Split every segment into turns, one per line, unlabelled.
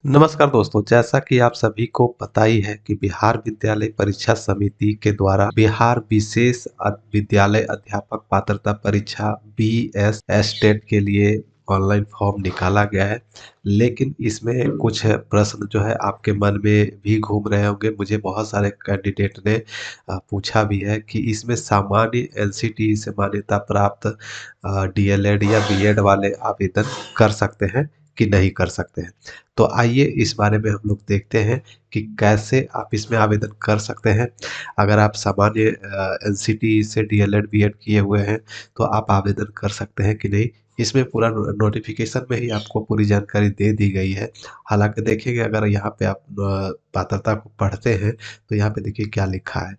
नमस्कार दोस्तों, जैसा कि आप सभी को पता ही है कि बिहार विद्यालय परीक्षा समिति के द्वारा बिहार विशेष विद्यालय अध्यापक पात्रता परीक्षा बीएस टेट के लिए ऑनलाइन फॉर्म निकाला गया है। लेकिन इसमें कुछ प्रश्न जो है आपके मन में भी घूम रहे होंगे। मुझे बहुत सारे कैंडिडेट ने पूछा भी है कि इसमें सामान्य एनसीटीई से मान्यता प्राप्त डीएलएड या बीएड वाले आवेदन कर सकते हैं कि नहीं कर सकते हैं। तो आइए इस बारे में हम लोग देखते हैं कि कैसे आप इसमें आवेदन कर सकते हैं। अगर आप सामान्य एनसीटी से डीएलएड बीएड किए हुए हैं तो आप आवेदन कर सकते हैं कि नहीं। इसमें पूरा नोटिफिकेशन में ही आपको पूरी जानकारी दे दी गई है। हालांकि देखिएगा, अगर यहाँ पे आप पात्रता को पढ़ते हैं तो यहाँ पे देखिए क्या लिखा है।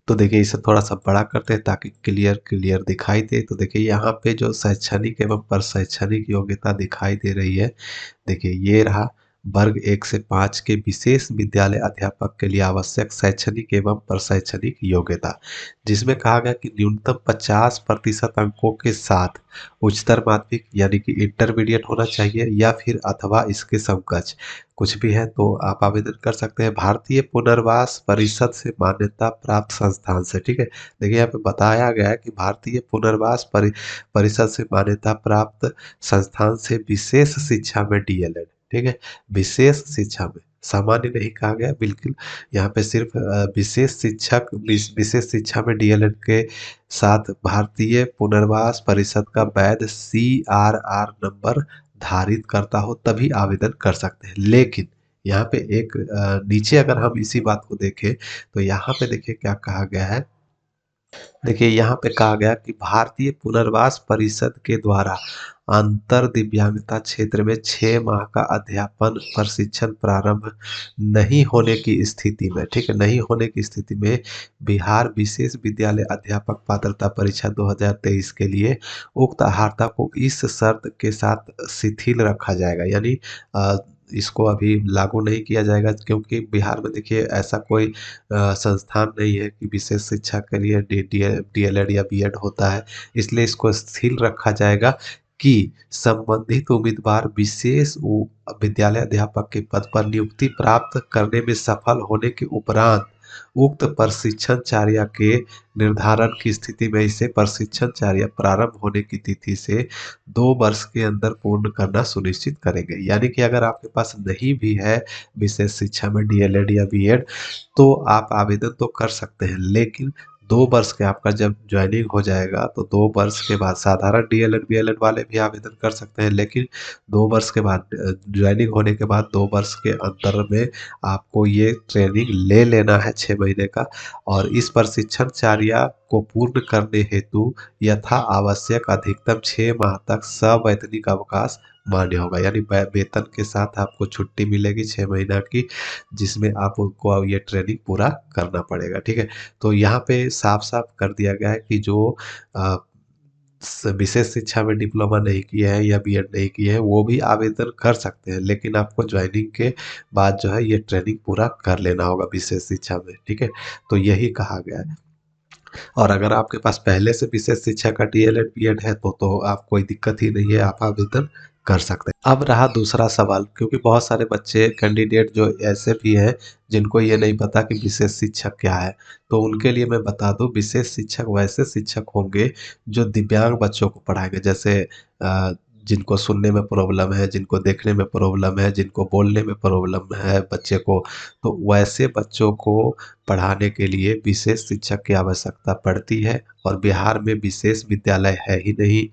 तो देखिए इसे थोड़ा सा बड़ा करते हैं ताकि क्लियर क्लियर दिखाई दे। तो देखिए यहाँ पे जो शैक्षणिक एवं प्रशैक्षणिक योग्यता दिखाई दे रही है, देखिए ये रहा। वर्ग 1 से 5 के विशेष विद्यालय अध्यापक के लिए आवश्यक शैक्षणिक एवं प्रशैक्षणिक योग्यता, जिसमें कहा गया कि न्यूनतम 50% अंकों के साथ उच्चतर माध्यमिक यानी कि इंटरमीडिएट होना चाहिए या फिर अथवा इसके समकक्ष कुछ भी है तो आप आवेदन कर सकते हैं भारतीय पुनर्वास परिषद से मान्यता प्राप्त संस्थान से। ठीक है, देखिए यहाँ पे बताया गया है कि भारतीय पुनर्वास परिषद से मान्यता प्राप्त संस्थान से विशेष शिक्षा में डीएलएड। ठीक है, विशेष शिक्षा में, सामान्य नहीं कहा गया बिल्कुल। यहाँ पे सिर्फ विशेष शिक्षा में डीएलएड के साथ भारतीय पुनर्वास परिषद का वैध सीआरआर नंबर धारित करता हो तभी आवेदन कर सकते हैं। लेकिन यहाँ पे एक नीचे अगर हम इसी बात को देखें तो यहाँ पे देखिए क्या कहा गया है। देखिए यहाँ पे कहा गया कि भारतीय पुनर्वास परिषद के द्वारा अंतर दिव्यांगता क्षेत्र में 6 माह का अध्यापन प्रशिक्षण प्रारंभ नहीं होने की स्थिति में, ठीक है, नहीं होने की स्थिति में बिहार विशेष विद्यालय अध्यापक पात्रता परीक्षा 2023 के लिए उक्त अर्हता को इस शर्त के साथ शिथिल रखा जाएगा। यानी इसको अभी लागू नहीं किया जाएगा, क्योंकि बिहार में देखिए ऐसा कोई संस्थान नहीं है कि विशेष शिक्षा के लिए डीएलएड या बीएड होता है। इसलिए इसको स्थिर रखा जाएगा कि संबंधित उम्मीदवार विशेष विद्यालय अध्यापक के पद पर नियुक्ति प्राप्त करने में सफल होने के उपरांत उक्त प्रशिक्षणचार्य के निर्धारण की स्थिति में इसे प्रशिक्षणचार्य प्रारंभ होने की तिथि से 2 वर्ष के अंदर पूर्ण करना सुनिश्चित करेंगे। यानी कि अगर आपके पास नहीं भी है विशेष शिक्षा में डीएलएड या बीएड तो आप आवेदन तो कर सकते हैं, लेकिन 2 वर्ष के आपका जब ज्वाइनिंग हो जाएगा तो 2 वर्ष के बाद साधारण डीएलएड बीएलएड वाले भी आवेदन कर सकते हैं। लेकिन 2 वर्ष के बाद ज्वाइनिंग होने के बाद 2 वर्ष के अंतर में आपको ये ट्रेनिंग ले लेना है 6 महीने का। और इस प्रशिक्षणचार्य को पूर्ण करने हेतु यथा आवश्यक अधिकतम 6 माह तक सवैतनिक अवकाश मान्य होगा। यानी वेतन के साथ आपको छुट्टी मिलेगी 6 महीना की, जिसमें आप उनको ये ट्रेनिंग पूरा करना पड़ेगा। ठीक है, तो यहाँ पे साफ साफ कर दिया गया है कि जो अ, विशेष शिक्षा में डिप्लोमा नहीं किए हैं या बीएड नहीं किए हैं वो भी आवेदन कर सकते हैं, लेकिन आपको ज्वाइनिंग के बाद जो है ये ट्रेनिंग पूरा कर लेना होगा विशेष शिक्षा में। ठीक है, तो यही कहा गया है। और अगर आपके पास पहले से विशेष शिक्षा का डीएलएड बीएड है तो आप कोई दिक्कत ही नहीं है, आप आवेदन कर सकते हैं। अब रहा दूसरा सवाल, क्योंकि बहुत सारे बच्चे कैंडिडेट जो ऐसे भी हैं जिनको ये नहीं पता कि विशेष शिक्षक क्या है, तो उनके लिए मैं बता दूं विशेष शिक्षक वैसे शिक्षक होंगे जो दिव्यांग बच्चों को पढ़ाएंगे। जैसे अ, जिनको सुनने में प्रॉब्लम है, जिनको देखने में प्रॉब्लम है, जिनको बोलने में प्रॉब्लम है बच्चे को, तो वैसे बच्चों को पढ़ाने के लिए विशेष शिक्षक की आवश्यकता पड़ती है। और बिहार में विशेष विद्यालय है ही नहीं,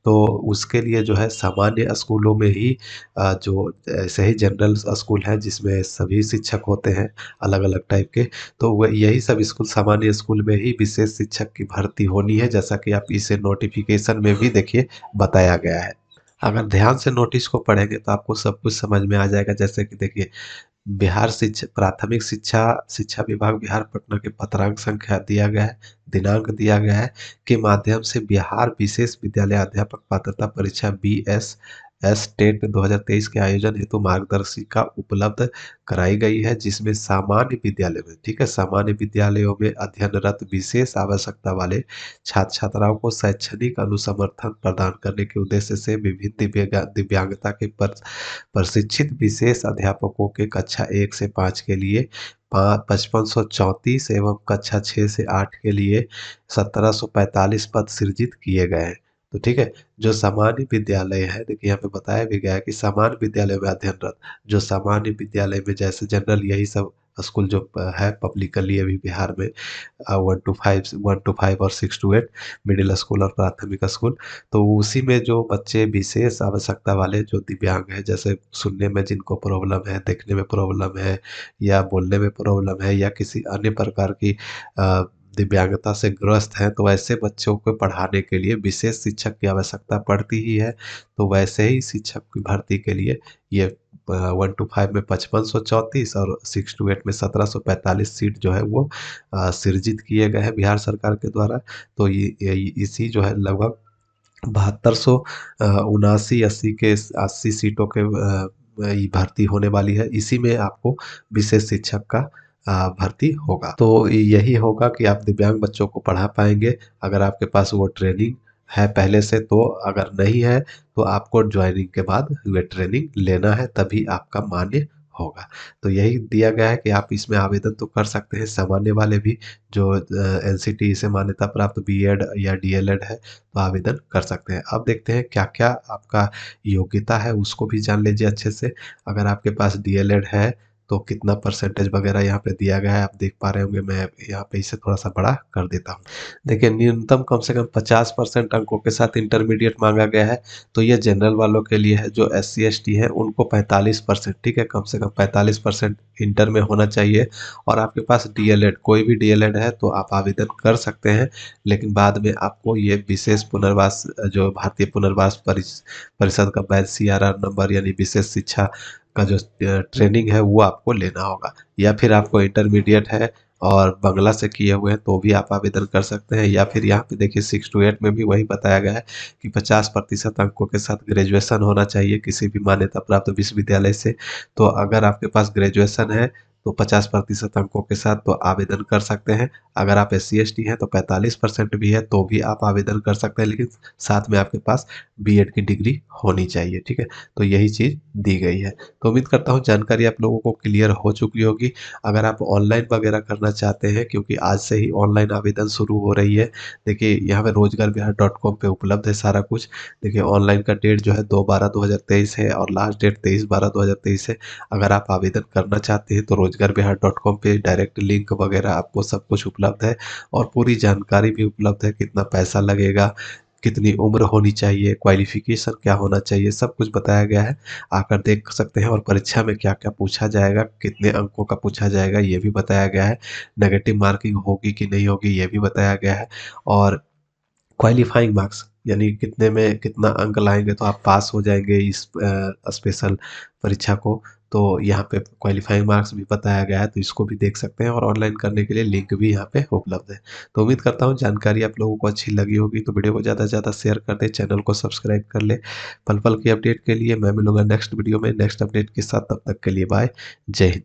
तो उसके लिए जो है सामान्य स्कूलों में ही जो ऐसे ही जनरल स्कूल हैं जिसमें सभी शिक्षक होते हैं अलग अलग टाइप के, तो वह यही सब स्कूल सामान्य स्कूल में ही विशेष शिक्षक की भर्ती होनी है, जैसा कि आप इसे नोटिफिकेशन में भी देखिए बताया गया है। अगर ध्यान से नोटिस को पढ़ेंगे तो आपको सब कुछ समझ में आ जाएगा। जैसे कि देखिए, बिहार शिक्षा प्राथमिक शिक्षा शिक्षा विभाग बिहार पटना के पत्रांक संख्या दिया गया है, दिनांक दिया गया है, के माध्यम से बिहार विशेष विद्यालय अध्यापक पात्रता परीक्षा बीएस एस टेट 2023 के आयोजन हेतु मार्गदर्शिका उपलब्ध कराई गई है, जिसमें सामान्य विद्यालय में, ठीक है, सामान्य विद्यालयों में अध्ययनरत विशेष आवश्यकता वाले छात्र छात्राओं को शैक्षणिक अनुसमर्थन प्रदान करने के उद्देश्य से विभिन्न दिव्यांगता के प्रशिक्षित विशेष अध्यापकों के कक्षा 1 से 5 के लिए 5534 एवं कक्षा 6 से 8 के लिए 1745 पद सृजित किए गए हैं। तो ठीक है, जो सामान्य विद्यालय है, देखिए यहाँ पे बताया भी गया है कि सामान्य विद्यालय में अध्ययनरत, जो सामान्य विद्यालय में जैसे जनरल यही सब स्कूल जो है पब्लिकली अभी बिहार में 1 to 5 और 6 to 8 मिडिल स्कूल और प्राथमिक स्कूल, तो उसी में जो बच्चे विशेष आवश्यकता वाले जो दिव्यांग हैं, जैसे सुनने में जिनको प्रॉब्लम है, देखने में प्रॉब्लम है, या बोलने में प्रॉब्लम है, या किसी अन्य प्रकार की दिव्यांगता से ग्रस्त हैं, तो ऐसे बच्चों को पढ़ाने के लिए विशेष शिक्षक की आवश्यकता पड़ती ही है। तो वैसे ही शिक्षक की भर्ती के लिए ये 1 to 5 में 5534 और 6 to 8 में 1745 सीट जो है वो सृजित किए गए हैं बिहार सरकार के द्वारा। तो ये इसी जो है लगभग 7200 79 80 के 80 सीटों के ये भर्ती होने वाली है। इसी में आपको विशेष शिक्षक का भर्ती होगा। तो यही होगा कि आप दिव्यांग बच्चों को पढ़ा पाएंगे अगर आपके पास वो ट्रेनिंग है पहले से। तो अगर नहीं है तो आपको ज्वाइनिंग के बाद वे ट्रेनिंग लेना है, तभी आपका मान्य होगा। तो यही दिया गया है कि आप इसमें आवेदन तो कर सकते हैं, सामान्य वाले भी जो एनसीटी से मान्यता प्राप्त बीएड या डीएलएड है तो आवेदन कर सकते हैं। अब देखते हैं क्या क्या आपका योग्यता है, उसको भी जान लीजिए अच्छे से। अगर आपके पास डीएलएड है तो कितना परसेंटेज वगैरह यहाँ पे दिया गया है, आप देख पा रहे होंगे। मैं यहाँ पे इसे थोड़ा सा बड़ा कर देता हूँ। देखिए, न्यूनतम कम से कम 50% अंकों के साथ इंटरमीडिएट मांगा गया है। तो ये जनरल वालों के लिए है, जो SC ST है उनको 45%, ठीक है, कम से कम 45% इंटर में होना चाहिए। और आपके पास डीएलएड, कोई भी डीएलएड है तो आप आवेदन कर सकते हैं, लेकिन बाद में आपको ये विशेष पुनर्वास, जो भारतीय पुनर्वास परिषद का बैच CRR नंबर, यानी विशेष शिक्षा का जो ट्रेनिंग है वो आपको लेना होगा। या फिर आपको इंटरमीडिएट है और बांग्ला से किए हुए हैं तो भी आप आवेदन कर सकते हैं। या फिर यहाँ पे देखिए 6 to 8 में भी वही बताया गया है कि 50% अंकों के साथ ग्रेजुएशन होना चाहिए किसी भी मान्यता प्राप्त विश्वविद्यालय से। तो अगर आपके पास ग्रेजुएशन है तो 50% अंकों के साथ तो आवेदन कर सकते हैं। अगर आप SC ST हैं तो 45% भी है तो भी आप आवेदन कर सकते हैं, लेकिन साथ में आपके पास बीएड की डिग्री होनी चाहिए, ठीक है। तो यही चीज़ दी गई है। तो उम्मीद करता हूँ जानकारी आप लोगों को क्लियर हो चुकी होगी। अगर आप ऑनलाइन वगैरह करना चाहते हैं, क्योंकि आज से ही ऑनलाइन आवेदन शुरू हो रही है। देखिए यहाँ पे रोजगारबिहार.com पे उपलब्ध है सारा कुछ। देखिए ऑनलाइन का डेट जो है 2/12/2023 है और लास्ट डेट 23/12/2023 है। अगर आप आवेदन करना चाहते हैं तो रोजगारबिहार.com पे डायरेक्ट लिंक वगैरह आपको सब कुछ उपलब्ध है, और पूरी जानकारी भी उपलब्ध है, कितना पैसा लगेगा, कितनी उम्र होनी चाहिए, क्वालिफिकेशन क्या होना चाहिए, सब कुछ बताया गया है। आकर देख सकते हैं। और परीक्षा में क्या-क्या पूछा जाएगा, कितने अंकों का पूछा जाएगा, ये भी बताया गया है। नेगेटिव मार्किंग होगी कि नहीं होगी, ये भी बताया गया है। और क्वालीफाइंग मार्क्स, यानी कितने में कितना अंक लाएँगे तो आप पास हो जाएँगे इस स्पेशल परीक्षा को। तो यहाँ पे क्वालीफाइंग मार्क्स भी बताया गया है, तो इसको भी देख सकते हैं, और ऑनलाइन करने के लिए लिंक भी यहाँ पे उपलब्ध है। तो उम्मीद करता हूँ जानकारी आप लोगों को अच्छी लगी होगी। तो वीडियो को ज़्यादा से ज़्यादा शेयर कर दें, चैनल को सब्सक्राइब कर लें। पल-पल की अपडेट के लिए मैं मिलूँगा नेक्स्ट वीडियो में नेक्स्ट अपडेट के साथ। तब तक के लिए बाय। जय हिंद।